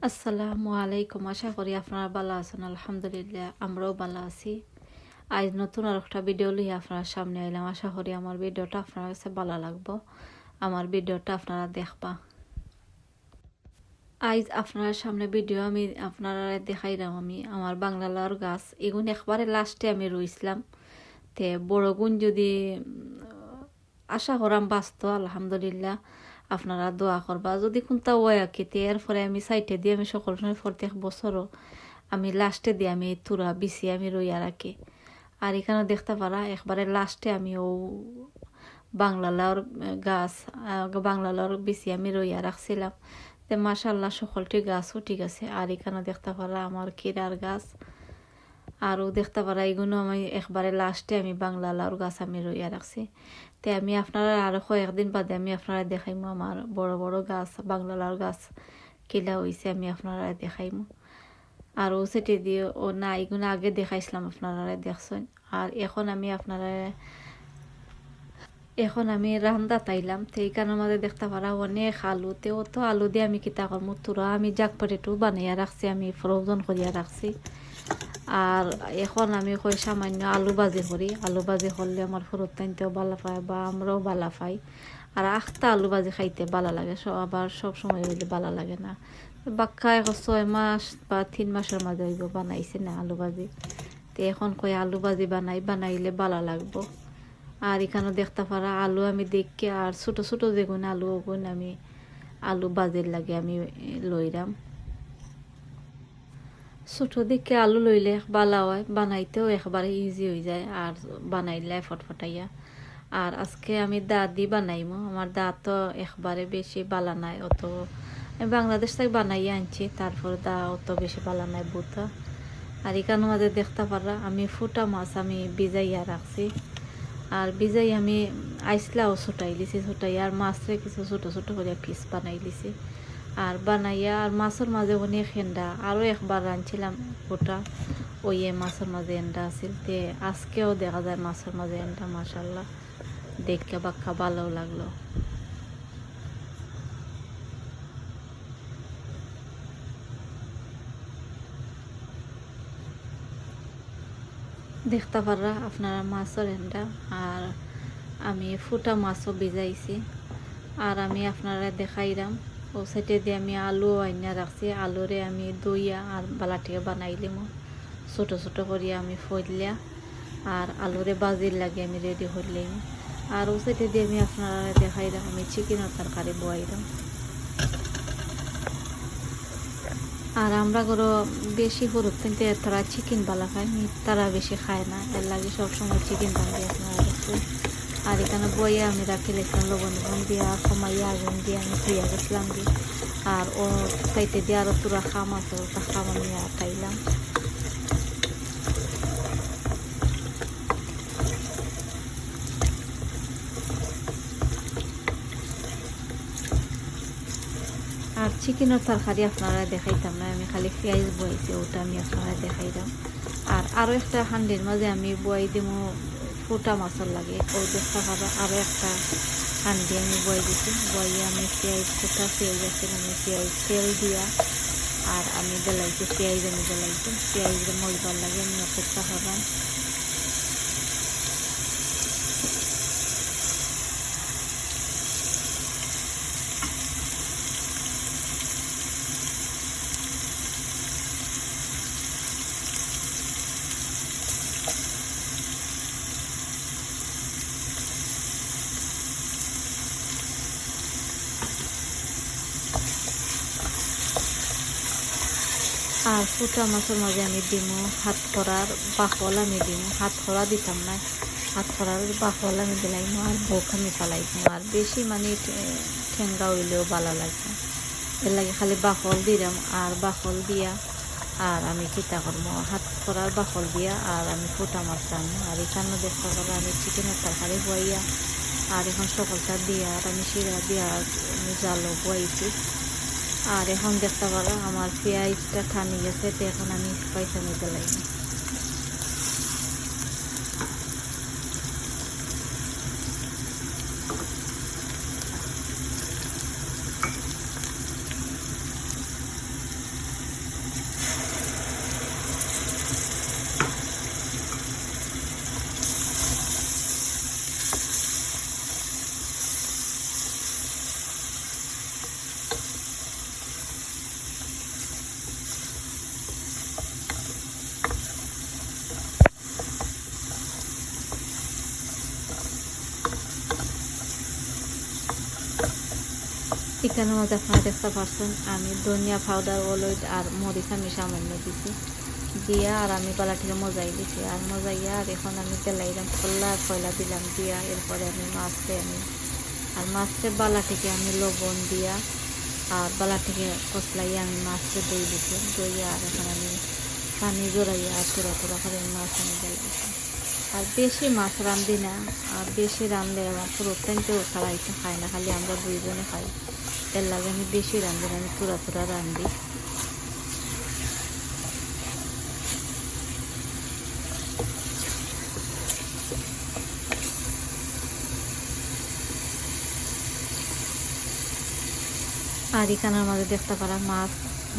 আসসালামু আলাইকুম। আশা করি আপনারা ভালো আছেন। আলহামদুলিল্লাহ আমরাও ভালো আছি। আজ নতুন আর একটা ভিডিও লিয়ে আপনার সামনে আইলাম। আশা করি আমার ভিডিওটা আপনার কাছে ভালো লাগবো। আমার ভিডিওটা আপনারা দেখবা। আজ আপনার সামনে ভিডিও আমি আপনারা দেখাইলাম আমি আমার বাংলা লাউর গাছ এগুন একবারে লাস্টে আমি রইছিলাম তে বড় গুণ যদি আশা করাম বাঁচতো আলহামদুলিল্লাহ আপনারা দোয়া করবা যদি কোনটা ওয়া কেতে এরপরে আমি সাইটে দিয়ে আমি সকল সময় প্রত্যেক বছরও আমি লাস্টে দিয়ে আমি তুরা বিছি আমি রইয়া রাখি। আর এখানে দেখতে পারা একবারে লাস্টে আমি ও বাংলা লাউর গাছ বাংলা লাউর বিছি আমি রইয়া রাখছিলাম। তো মাশাল্লাহ সকলটি গাছও ঠিক আছে। আর এখানে দেখতে পারা আমার কিরার গাছ আরও দেখতে পারা এগুলো আমি একবারে লাস্টে আমি বাংলা লাউর গাছ আমি রইয়া রাখছি। তো আমি আপনারা আরও কয়েকদিন বাদে আমি আপনারা দেখাইমু আমার বড় বড় গাছ বাংলা লাউর গাছ কিলা হয়েছে আমি আপনারা দেখাইমু। আর ও সেটি দিয়ে ও না এগুলো আগে দেখাইছিলাম আপনারা দেখছেন। আর এখন আমি রান্দা তাইলাম তো এইখানের মাঝে দেখতে পারা অনেক আলু তেও তো আলু দিয়ে আমি কিতা করবো তুরা আমি জাক পটেটো বানাইয়া রাখছি আমি ফ্রোজন করিয়া রাখছি। আর এখন আমি কই সামান্য আলু ভাজি করি। আলু ভাজি করলে আমার ফুরত টাইনতেও ভালো পায় বা আমরাও ভালো পাই। আর আখটা আলু ভাজি খাইতে ভালো লাগে আবার সব সময় হইলে ভালো লাগে না। বাক্কা এখন 6 মাস বা 3 মাসের মাঝে হইব বানাইছে না আলু ভাজি। তো এখন কই আলু ভাজি বানাইলে ভালো লাগবো। আর এখানে দেখতে পারা আলু আমি দেখকে আর ছোট ছোট যেগুন আলু ওগুন আমি আলু ভাজির লাগে আমি লইরাম। ছোট দিকে আলু লইলে বালা হয় বানাইতেও একবারে ইজি হয়ে যায় আর বানাইলে ফটফটাইয়া। আর আজকে আমি দাঁত দিয়ে বানাইমো আমার দাঁত তো একবারে বেশি বালা নাই অত আমি বাংলাদেশ থেকে বানাইয়া আনছি তারপর দা অত বেশি বালা নাই বুতা। আর এখানে মাঝে দেখতে পারা আমি ফুটা মাছ আমি ভিজাইয়া রাখছি। আর ভিজাই আমি আইসলাও ছোটাই লিছি ছোটাই আর মাছরে কিছু ছোট ছোট করে পিস বানাই লিছি। আর বানাইয়া আর মাছের মাঝে অনেক এন্ডা আরও একবার রাঁধছিলাম ওটা ওই মাছের মাঝে এন্ডা আছিল তে আজকেও দেখা যায় মাছের মাঝে এন্ডা মাশাল্লাহ দেখতে বাক্কা ভালো লাগলো। দেখতে পারা আপনারা মাছের এন্ডা আর আমি ফুটা মাছও ভিজাইছি। আর আমি আপনারা দেখাইলাম ও সাইডে দিয়ে আমি আলু আইনা রাখছি আলুরে আমি দইয়া আর বালাটিকে বানাইলাম ছোটো ছোটো করিয়া আমি ফইলিয়া আর আলুরে বাজির লাগে আমি রেডি করলাম। আর ও সাইডে দিয়ে আমি আপনারা দেখাইলাম আমি চিকেনের তরকারি বয়াইলাম। আর আমরা করো বেশি হরুত কিন্তু তারা চিকেন বালা খায় তারা বেশি খায় না এর লাগে সবসময় চিকেন বানিয়ে আপনারা দেখছি। আর এখানে বইয়ে আমি রাখি রেখলাম লবণ দিয়া কমাইয়া আগুন দিয়ে আমি ধুইয়া গেছিলাম দিয়ে আর ও খাইতে দিয়ে আরও পুরা খাম আছে ওটা খাম আমি খাইলাম। আর চিকেনের তরকারি আপনারা দেখাইতাম না আমি খালি পেঁয়াজ বইছি ওটা আমি আপনারা দেখাইলাম। আর আরও একটা হান্ডির মাঝে আমি বই দিব ফুটা মাছের লাগে ও দেখতে পাবো আরও একটা হান্ডি আমি বই দিছি বইয়ে আমি পেঁয়াজ ফুটা পেঁয়াজ আছে আমি পেঁয়াজ তেল দিয়া আর আমি বেলাইছি পেঁয়াজ আমি বেলাইছি পেঁয়াজের মজবার লাগে আমি অপেক্ষা করলাম। আর ফুটা মাছের মাঝে আমি দিমু হাত খরার বাকল আমি দিমু হাত খরা দিতাম না হাত খরার বাকল আমি দিলাইমু আর ভোগ আমি ফালাইমু আর বেশি মানে ঠেঙ্গা হইলেও ভালো লাগবে এর লাগে খালি বাকল দিলাম আর বাকল দিয়া আর আমি চিতা করবো হাত খরার বাকল দিয়া আর আমি ফুটা মাছ রান্না। আর এখানে দেখতে পাবো আমি চিকেনের তরকারি বইয়া আর এখন সকলটা দিয়া আর আমি শিরা দিয়া আমি জালও বইছি। আর এখন দেখতে পারো আমার পেঁয়াজটা ঠানি গেছে তো এখন আমি পয়সা নিতে লাগি। এখানের মধ্যে আপনারা দেখতে পাচ্ছেন আমি ধনিয়া পাউডার হলুদ আর মরিচ আমি সামান্য দিছি দিয়া আর আমি বালাটিকে মজাই দিছি আর মজাইয়া আর এখন আমি তেলাইলাম কয়লা দিলাম দিয়া এরপরে আমি মাছকে বালাটিকে আমি লবণ দিয়া আর বালাটিকে কষলাইয়া আমি মাছকে দই দিছি দইয়া আর এখন আমি পানি জড়াইয়া আর তোরা করে মাছ আমি জ্বালাইছি আর বেশি মাছ রান্ধি না আর বেশি রান্ধলে আমার পুরো টাইমতেও খাওয়াইতে খায় না খালি আমরা দুইজনে খাই এর লাগে আমি বেশি রান্ধি না আমি তোরা রান্ধি আর এখানের মাঝে দেখতে পারা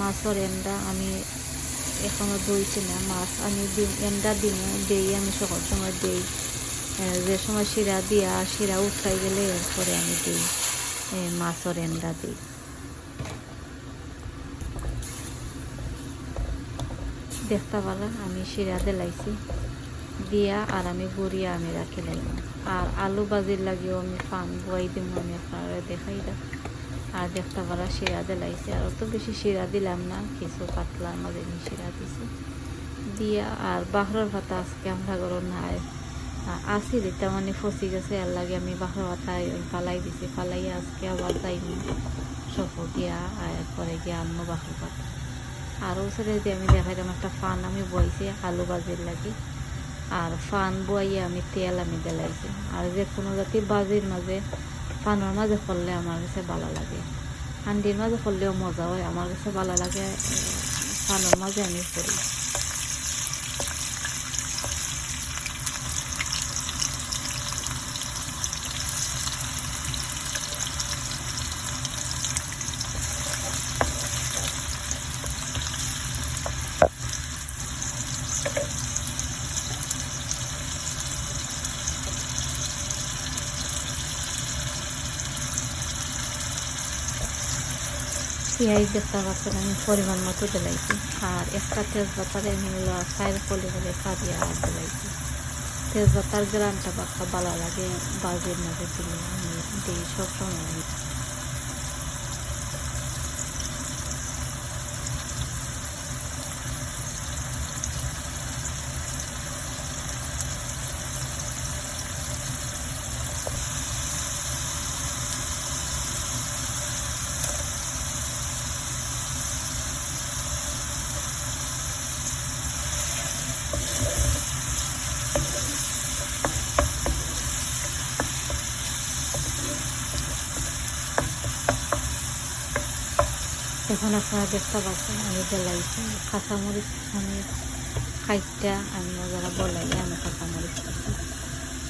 মাছের এন্ডা আমি এখনো দইছি না মাছ আমি এন্ডা দিনে দেই আমি সকল সময় দেই যে সময় শিরা উঠাই গেলে এরপরে আমি দিই মাছের এন্ডা দিই দেখতে পারা আমি শিরা দিলাইছি দিয়া আর আমি গুড়িয়া আমি রাখি লাইলাম আর আলু ভাজির লাগিও আমি পান বয়াই দিব আমি আপনারা দেখাই দাও আর দেখতে পারা শিরা দিলাইছি আর অত বেশি শিরা দিলাম না কিছু পাতলার মাঝে আমি শিরা দিছি দিয়া আর বাহরের ভাতা আজকে আমরা গরম নাই আসি দিতে মানে ফসি গেছে এর লাগে আমি বাহরের ভাতায় ফালাই দিছি ফালাইয়া আজকে আবার যাইনি সফর গিয়া এরপরে গিয়া আনবো বাহরের ভাতা আর ওসরে দিয়ে আমি দেখাইলাম একটা ফান আমি বইছি আলু ভাজির লাগে আর ফান বইয়ে আমি তেল আমি দিলাইছি আর যে কোনো জাতির ভাজির মাঝে ফানের মাঝে করলে আমার কাছে ভালো লাগে হান্ডির মাঝে করলেও মজা হয় আমার কাছে ভালো লাগে ফানের মাঝে আমি করি পেঁয়াজ দেখতে পাচ্ছেন আমি পরিমাণ মতো দিলাইছি আর একটা তেজপাতারে আমি হলো সাইড ফলে সারিয়া আর দিলাইছি তেজপাতার গ্রানটা বাক্কা ভালো লাগে বাজির মাঝে দিলে আমি দিই সবসময় আমি এখন আপনারা দেখতে পাচ্ছেন আমি জ্বালাইছি কাঁচামরিচ আমি খাইটা আমি যারা বলাইলে আমি কাঁচামরিচ খাচ্ছি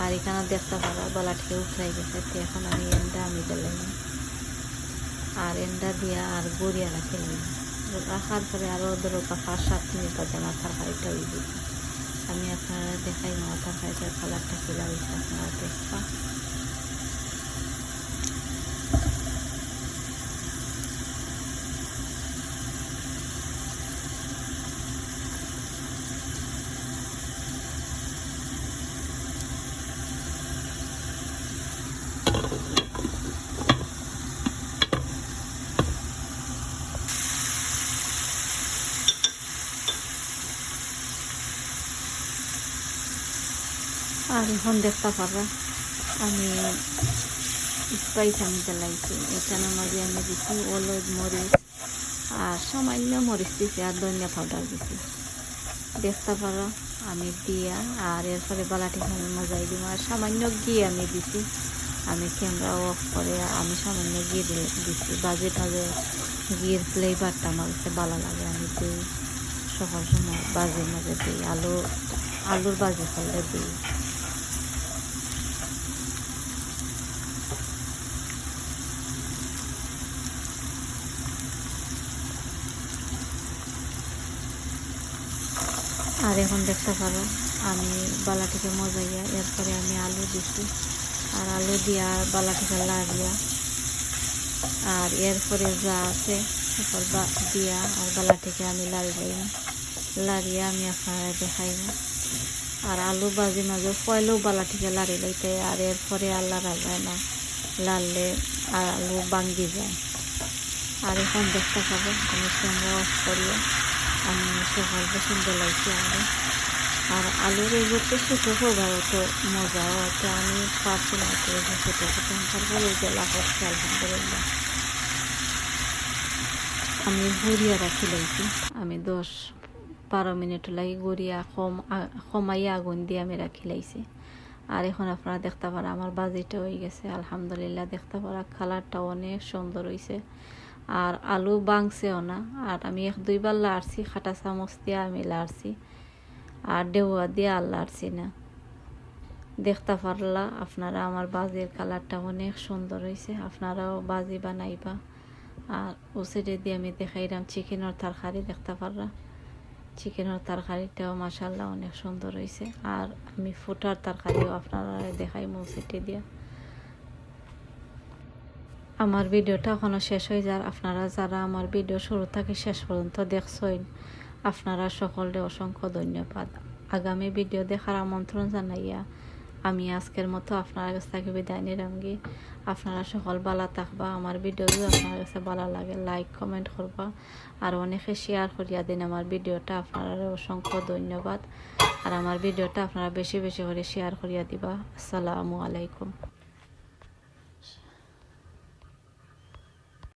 আর এখানে দেখতে পারা বলাটিকে উঠলাই গেছে তো এখন আমি এন্ডা আমি জ্বালাইলাম আর এন্ডা দিয়া আর গড়িয়া রাখি রাখার পরে আরও ধরো 5-7 মিনিট বাদে আমার তরকারিটা হয়ে দিই আমি আপনারা দেখাই আমার তরকারিটার কালারটা কিলা হয়েছে আপনারা দেখবা আর এখন দেখতে পারা আমি স্পাইস আমি জ্বালাইছি এখানের মাঝে আমি দিচ্ছি হলুদ মরিচ আর সামান্য মরিচ দিচ্ছি আর ধনিয়া পাউডার দিচ্ছি দেখতে পারো আমি দিয়া আর এরপরে বালাটি আমি মজাই দিব আর সামান্য ঘি আমি দিছি আমি ক্যামেরা অফ করে আমি সামান্য ঘি দিচ্ছি বাজে বাজে ঘির ফ্লেভারটা আমার কাছে ভালো লাগে আমি দিই সকাল সময় বাজের মাঝে দিই আলুর বাজে করলে দিই আর এখন দেখতে পারো আমি বালাটিকে মজাইয়া এরপরে আমি আলু দিচ্ছি আর আলু দিয়া বালাটিকে লাড়িয়া আর এরপরে যা আছে দিয়া আর বালাটিকে আমি লাড়িয়া আমি আপনারা দেখাইব আর আলু বাজি মাঝে পয়লেও বালাটিকে লাড়ি লইতে আর এরপরে আর লাড়া যায় না লাড়লে আর আলু ভাঙ্গি যায় আর এখন দেখতে পাবো আমি ক্যামেরা অফ করিয়া আমি সকাল পছন্দ লাগছে আর আলুর এই করতে ছোটো করবার তো মজা হতো আমি পারছি না তো ছোটো ছোটো তারপরে গেলা করছি আলহামদুলিল্লাহ। আমি গড়িয়া রাখি লাগছি আমি 10-12 মিনিট লাগে গড়িয়া কমাইয়া আগুন দিয়ে আমি রাখি লাইছি। আর এখন আপনারা দেখতে পারা আমার বাজিটা হয়ে গেছে আলহামদুলিল্লাহ। দেখতে পারা কালারটা অনেক সুন্দর হয়েছে আর আলু বাংছেও না। আর আমি 1-2 বার লাড়ছি, খাটা চামচ দিয়ে আমি লাড়ছি আর ডেউয়া দিয়ে আর লাড়ছি না। দেখতে পারলা আপনারা আমার বাজির কালারটা অনেক সুন্দর হয়েছে। আপনারাও বাজি বানাইবা। আর ও সাইডে দিয়ে আমি দেখাইলাম চিকেনের তরকারি। দেখতে পারলা চিকেনের তরকারিটাও মাশাআল্লাহ অনেক সুন্দর হয়েছে। আর আমি ফুটার তরকারিও আপনারা দেখাই মৌসিটি দিয়া। আমার ভিডিওটা এখনো শেষ হয়ে যায়। আপনারা যারা আমার ভিডিও শুরু থেকে শেষ পর্যন্ত দেখছেন আপনারা সকলকে অসংখ্য ধন্যবাদ। আগামী ভিডিও দেখার আমন্ত্রণ জানাইয়া আমি আজকের মতো আপনার কাছ থেকে বিদায় নিলামগি। আপনারা সকল ভালো থাকবা। আমার ভিডিও যদি আপনার কাছে ভালো লাগে লাইক কমেন্ট করবা আর অনেকে শেয়ার করিয়া দিন আমার ভিডিওটা। আপনারা অসংখ্য ধন্যবাদ। আর আমার ভিডিওটা আপনারা বেশি বেশি করে শেয়ার করিয়া দিবা। আসসালামু আলাইকুম।